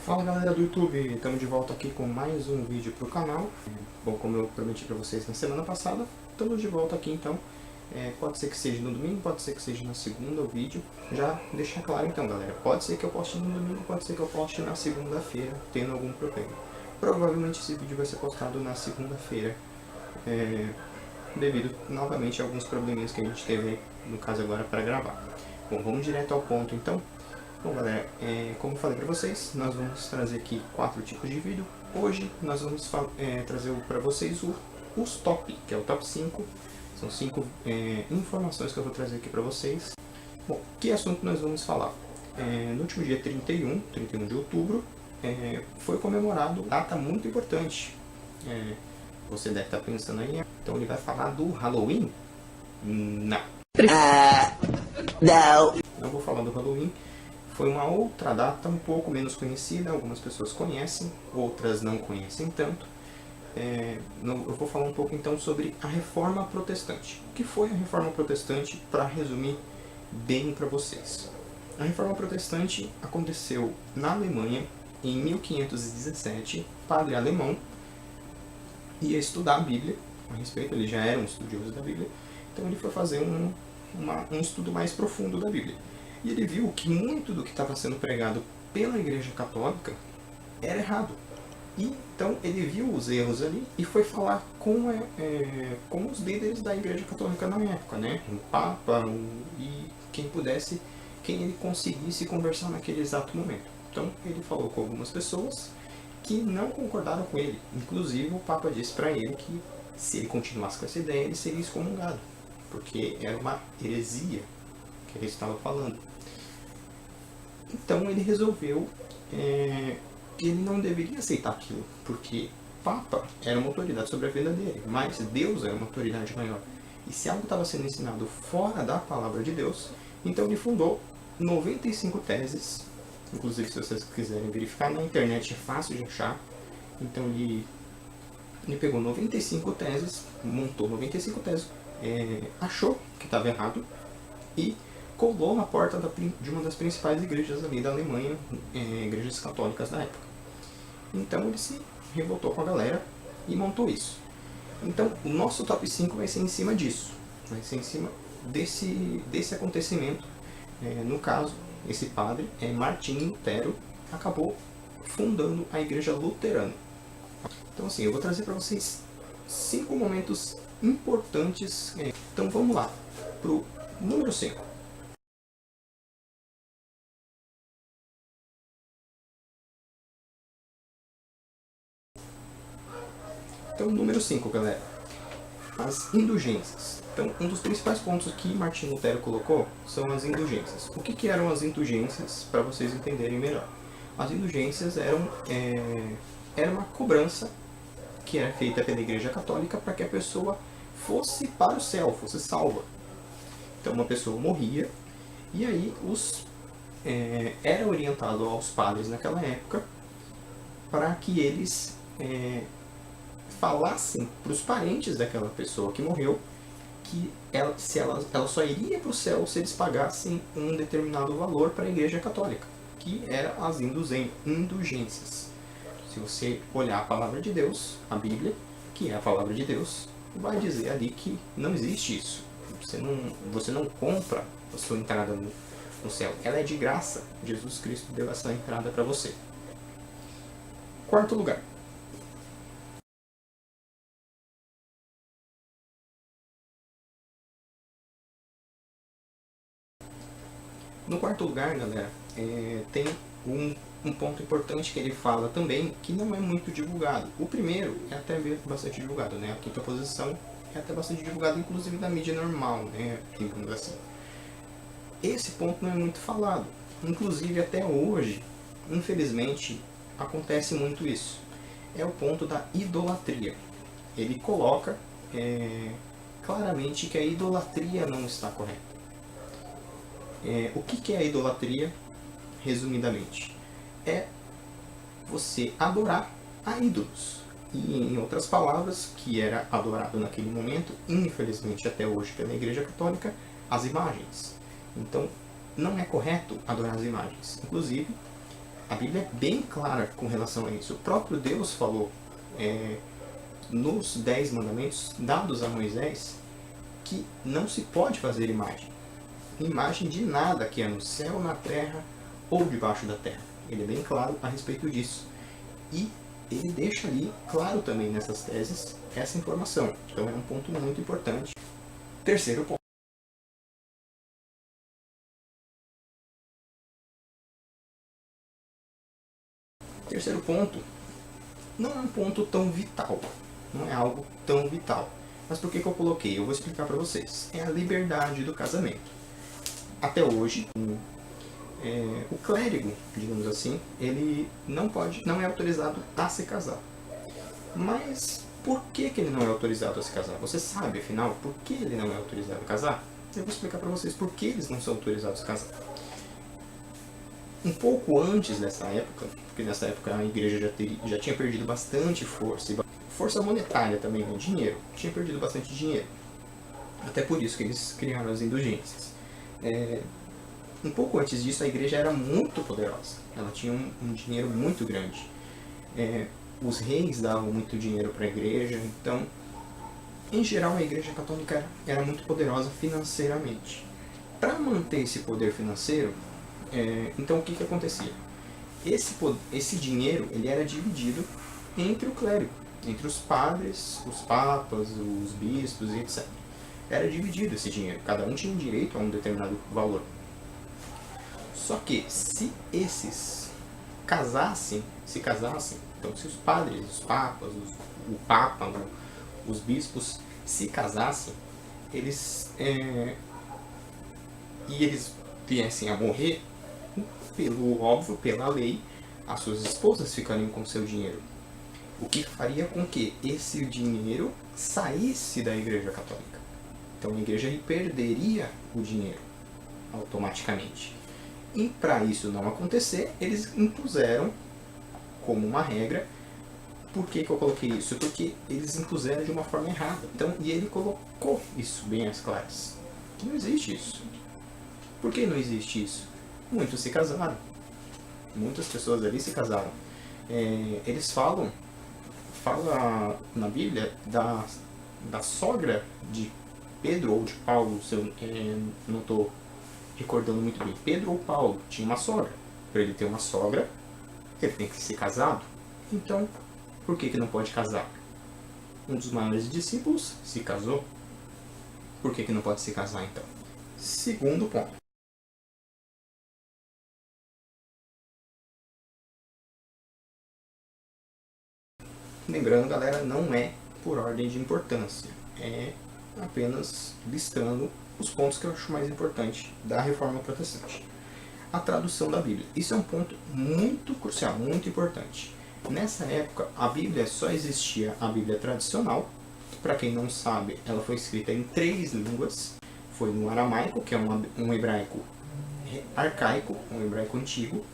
Fala galera do YouTube, estamos de volta aqui com mais um vídeo para o canal. Bom, como eu prometi para vocês na semana passada, estamos de volta aqui então. Pode ser que seja no domingo, pode ser que seja na segunda o vídeo. Já deixar claro então galera, pode ser que eu poste no domingo, pode ser que eu poste na segunda-feira, tendo algum problema. Provavelmente esse vídeo vai ser postado na segunda-feira, devido novamente a alguns probleminhas que a gente teve, no caso agora, para gravar. Bom, vamos direto ao ponto então. Bom galera, como eu falei para vocês, nós vamos trazer aqui 4 tipos de vídeo. Hoje nós vamos trazer para vocês os top, que é o top 5. São 5 informações que eu vou trazer aqui para vocês. Bom, que assunto nós vamos falar? No último dia 31 de outubro, foi comemorado uma data muito importante. Você deve estar pensando aí, então ele vai falar do Halloween? Não. Não. Não vou falar do Halloween. Foi uma outra data um pouco menos conhecida, algumas pessoas conhecem, outras não conhecem tanto. Eu vou falar um pouco então sobre a Reforma Protestante. O que foi a Reforma Protestante, para resumir bem para vocês? A Reforma Protestante aconteceu na Alemanha em 1517. Padre alemão ia estudar a Bíblia a respeito, ele já era um estudioso da Bíblia, então ele foi fazer um estudo mais profundo da Bíblia. E ele viu que muito do que estava sendo pregado pela Igreja Católica era errado. E então ele viu os erros ali e foi falar com os líderes da Igreja Católica na época, né? O Papa e quem ele conseguisse conversar naquele exato momento. Então ele falou com algumas pessoas que não concordaram com ele. Inclusive o Papa disse para ele que se ele continuasse com essa ideia ele seria excomungado, porque era uma heresia que ele estava falando. Então ele resolveu que ele não deveria aceitar aquilo, porque o Papa era uma autoridade sobre a vida dele, mas Deus era uma autoridade maior. E se algo estava sendo ensinado fora da palavra de Deus, então ele fundou 95 teses. Inclusive, se vocês quiserem verificar na internet, é fácil de achar. Então ele pegou 95 teses, montou 95 teses, achou que estava errado e colou na porta de uma das principais igrejas ali da Alemanha, igrejas católicas da época. Então ele se revoltou com a galera e montou isso. Então o nosso top 5 vai ser em cima disso, vai ser em cima desse acontecimento. No caso, esse padre, Martinho Lutero, acabou fundando a igreja luterana. Então assim, eu vou trazer para vocês 5 momentos importantes. Então vamos lá, para o número 5. Então, número 5, galera. As indulgências. Então, um dos principais pontos que Martinho Lutero colocou são as indulgências. O que eram as indulgências, para vocês entenderem melhor? As indulgências era uma cobrança que era feita pela Igreja Católica para que a pessoa fosse para o céu, fosse salva. Então, uma pessoa morria e aí era orientado aos padres naquela época para que eles falassem para os parentes daquela pessoa que morreu que ela só iria para o céu se eles pagassem um determinado valor para a Igreja Católica, que eram as indulgências. Se você olhar a palavra de Deus, a Bíblia, que é a palavra de Deus, vai dizer ali que não existe isso. Você não compra a sua entrada no céu. Ela é de graça. Jesus Cristo deu essa entrada para você. Quarto lugar. No quarto lugar, galera, tem um ponto importante que ele fala também, que não é muito divulgado. O primeiro é até bastante divulgado, né? A quinta posição é até bastante divulgado, inclusive da mídia normal, né? Digamos assim. Esse ponto não é muito falado. Inclusive, até hoje, infelizmente, acontece muito isso. É o ponto da idolatria. Ele coloca claramente que a idolatria não está correta. O que é a idolatria, resumidamente? É você adorar a ídolos. E, em outras palavras, que era adorado naquele momento, infelizmente até hoje pela Igreja Católica, as imagens. Então, não é correto adorar as imagens. Inclusive, A Bíblia é bem clara com relação a isso. O próprio Deus falou nos 10 mandamentos dados a Moisés que não se pode fazer imagem de nada que é no céu, na terra ou debaixo da terra. Ele é bem claro a respeito disso. E ele deixa ali claro também nessas teses essa informação. Então é um ponto muito importante. Terceiro ponto. Terceiro ponto, não é um ponto tão vital, não é algo tão vital. Mas por que eu coloquei? Eu vou explicar para vocês. É a liberdade do casamento. Até hoje, o clérigo, digamos assim, ele não é autorizado a se casar. Mas por que ele não é autorizado a se casar? Você sabe, afinal, por que ele não é autorizado a casar? Eu vou explicar para vocês por que eles não são autorizados a casar. Um pouco antes dessa época, porque nessa época a igreja já tinha perdido bastante força monetária também, né? Dinheiro, tinha perdido bastante dinheiro. Até por isso que eles criaram as indulgências. Um pouco antes disso a igreja era muito poderosa, ela tinha um dinheiro muito grande. Os reis davam muito dinheiro para a igreja, então, em geral, a igreja católica era muito poderosa financeiramente. Para manter esse poder financeiro, então o que acontecia? Esse dinheiro ele era dividido entre o clérigo, entre os padres, os papas, os bispos e etc. Era dividido esse dinheiro, cada um tinha direito a um determinado valor. Só que se esses se casassem, então se os padres, os papas, o papa, os bispos se casassem, eles viessem a morrer, pela lei, as suas esposas ficariam com seu dinheiro. O que faria com que esse dinheiro saísse da Igreja Católica. Então a Igreja perderia o dinheiro automaticamente. E para isso não acontecer, eles impuseram como uma regra. Por que eu coloquei isso? Porque eles impuseram de uma forma errada. Então, e ele colocou isso bem às claras. Que não existe isso. Por que não existe isso? Muitos se casaram. Muitas pessoas ali se casaram. Eles fala na Bíblia da sogra de Pedro ou de Paulo, se eu não estou recordando muito bem. Pedro ou Paulo tinha uma sogra. Para ele ter uma sogra, ele tem que ser casado. Então, por que não pode casar? Um dos maiores discípulos se casou. Por que não pode se casar então? Segundo ponto. Lembrando, galera, não é por ordem de importância. É apenas listando os pontos que eu acho mais importante da Reforma Protestante. A tradução da Bíblia. Isso é um ponto muito crucial, muito importante. Nessa época, a Bíblia só existia a Bíblia tradicional. Para quem não sabe, ela foi escrita em 3 línguas. Foi no aramaico, que é um hebraico arcaico, um hebraico antigo.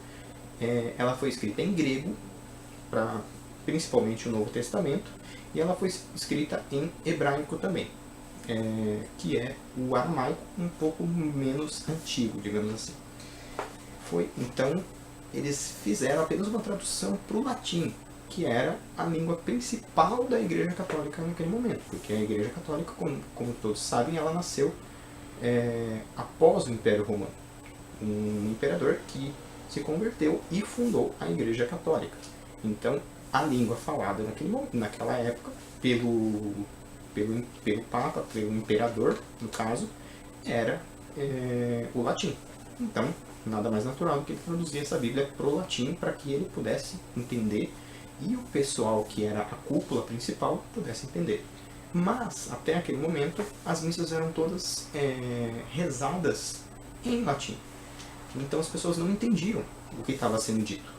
Ela foi escrita em grego, para principalmente o Novo Testamento, e ela foi escrita em hebraico também, que é o aramaico um pouco menos antigo, digamos assim. Então, eles fizeram apenas uma tradução para o latim, que era a língua principal da Igreja Católica naquele momento, porque a Igreja Católica, como todos sabem, ela nasceu após o Império Romano. Um imperador que se converteu e fundou a Igreja Católica. Então, a língua falada naquela época pelo Papa, pelo Imperador, no caso, era o latim. Então, nada mais natural do que ele traduzir essa Bíblia para o latim para que ele pudesse entender e o pessoal que era a cúpula principal pudesse entender. Mas, até aquele momento, as missas eram todas rezadas em latim. Então as pessoas não entendiam o que estava sendo dito.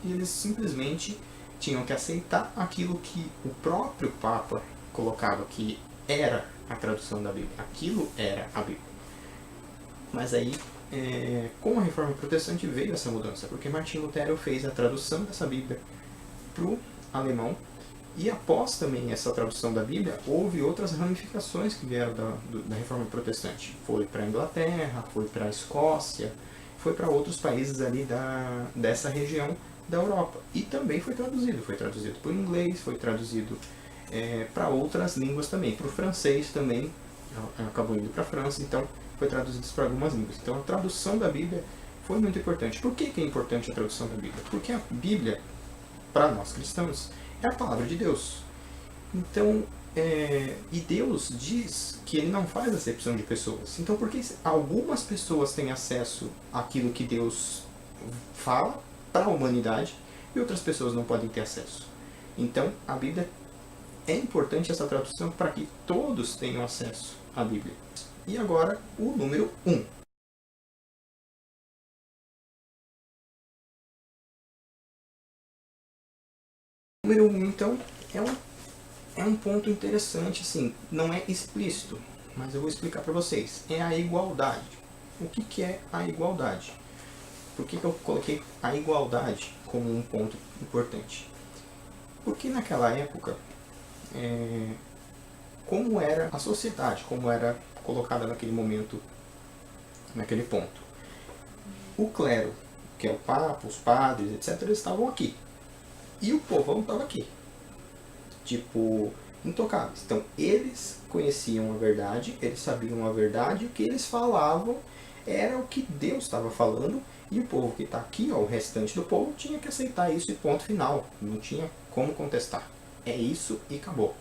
E eles simplesmente tinham que aceitar aquilo que o próprio Papa colocava que era a tradução da Bíblia. Aquilo era a Bíblia. Mas aí, com a Reforma Protestante veio essa mudança, porque Martinho Lutero fez a tradução dessa Bíblia para o alemão, e após também essa tradução da Bíblia, houve outras ramificações que vieram da Reforma Protestante. Foi para a Inglaterra, foi para a Escócia, foi para outros países ali dessa região da Europa. E também foi traduzido para o inglês, foi traduzido para outras línguas também, para o francês também, acabou indo para a França, então foi traduzido para algumas línguas. Então a tradução da Bíblia foi muito importante. Por que é importante a tradução da Bíblia? Porque a Bíblia, para nós cristãos, é a palavra de Deus. Então, e Deus diz que Ele não faz acepção de pessoas. Então, por que algumas pessoas têm acesso àquilo que Deus fala para a humanidade e outras pessoas não podem ter acesso? Então, a Bíblia é importante essa tradução para que todos tenham acesso à Bíblia. E agora, o número 1. O número 1, então, é um ponto interessante, assim, não é explícito, mas eu vou explicar para vocês. É a igualdade. O que é a igualdade? Por que eu coloquei a igualdade como um ponto importante? Porque naquela época, como era a sociedade, como era colocada naquele momento, naquele ponto. O clero, que é o papa, os padres, etc., eles estavam aqui. E o povão estava aqui. Tipo, intocáveis. Então, eles conheciam a verdade, eles sabiam a verdade, e o que eles falavam era o que Deus estava falando, e o povo que está aqui, ó, o restante do povo, tinha que aceitar isso e ponto final. Não tinha como contestar. É isso e acabou.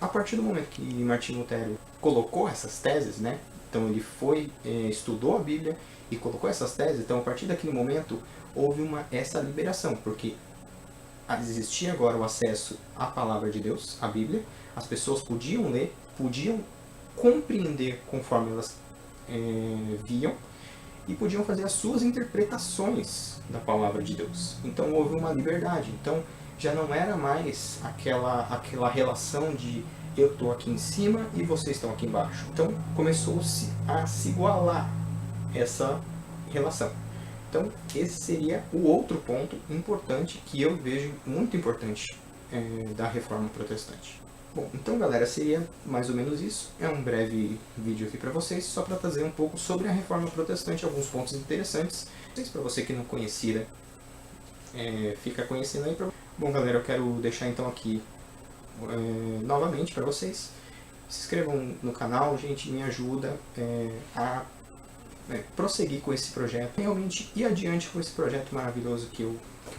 A partir do momento que Martinho Lutero colocou essas teses, né? Então ele foi, estudou a Bíblia e colocou essas teses, então a partir daquele momento houve essa liberação, porque existia agora o acesso à palavra de Deus, à Bíblia, as pessoas podiam ler, podiam compreender conforme elas viam e podiam fazer as suas interpretações da palavra de Deus. Então houve uma liberdade. Então já não era mais aquela relação de eu estou aqui em cima e vocês estão aqui embaixo. Então começou-se a se igualar essa relação. Então esse seria o outro ponto importante que eu vejo muito importante da Reforma Protestante. Bom, então galera, seria mais ou menos isso. É um breve vídeo aqui para vocês, só para trazer um pouco sobre a Reforma Protestante, alguns pontos interessantes. Para você que não conhecia, fica conhecendo aí. Bom galera, eu quero deixar então aqui novamente para vocês. Se inscrevam no canal, gente, me ajuda a prosseguir com esse projeto, realmente ir adiante com esse projeto maravilhoso que eu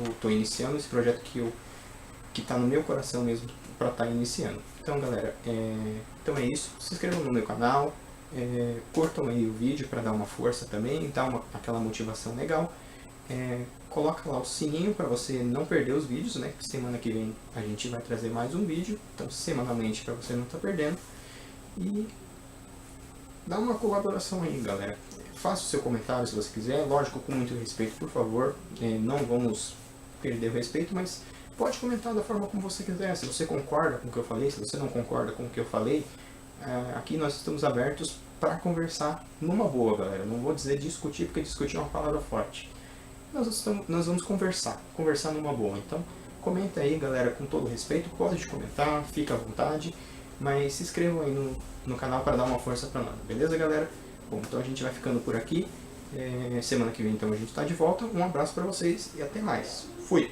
estou iniciando, esse projeto que está no meu coração mesmo para estar iniciando. Então galera, então é isso, se inscrevam no meu canal, curtam aí o vídeo para dar uma força também, dar aquela motivação legal, coloca lá o sininho para você não perder os vídeos, né? Semana que vem a gente vai trazer mais um vídeo, então semanalmente para você não estar perdendo, e dá uma colaboração aí galera. Faça o seu comentário se você quiser, lógico, com muito respeito, por favor, não vamos perder o respeito, mas pode comentar da forma como você quiser. Se você concorda com o que eu falei, se você não concorda com o que eu falei, aqui nós estamos abertos para conversar numa boa, galera. Não vou dizer discutir, porque discutir é uma palavra forte. Nós vamos conversar numa boa. Então, comenta aí, galera, com todo respeito, pode comentar, fica à vontade, mas se inscrevam aí no canal para dar uma força para nós, beleza, galera? Bom, então a gente vai ficando por aqui. Semana que vem então a gente está de volta. Um abraço para vocês e até mais. Fui!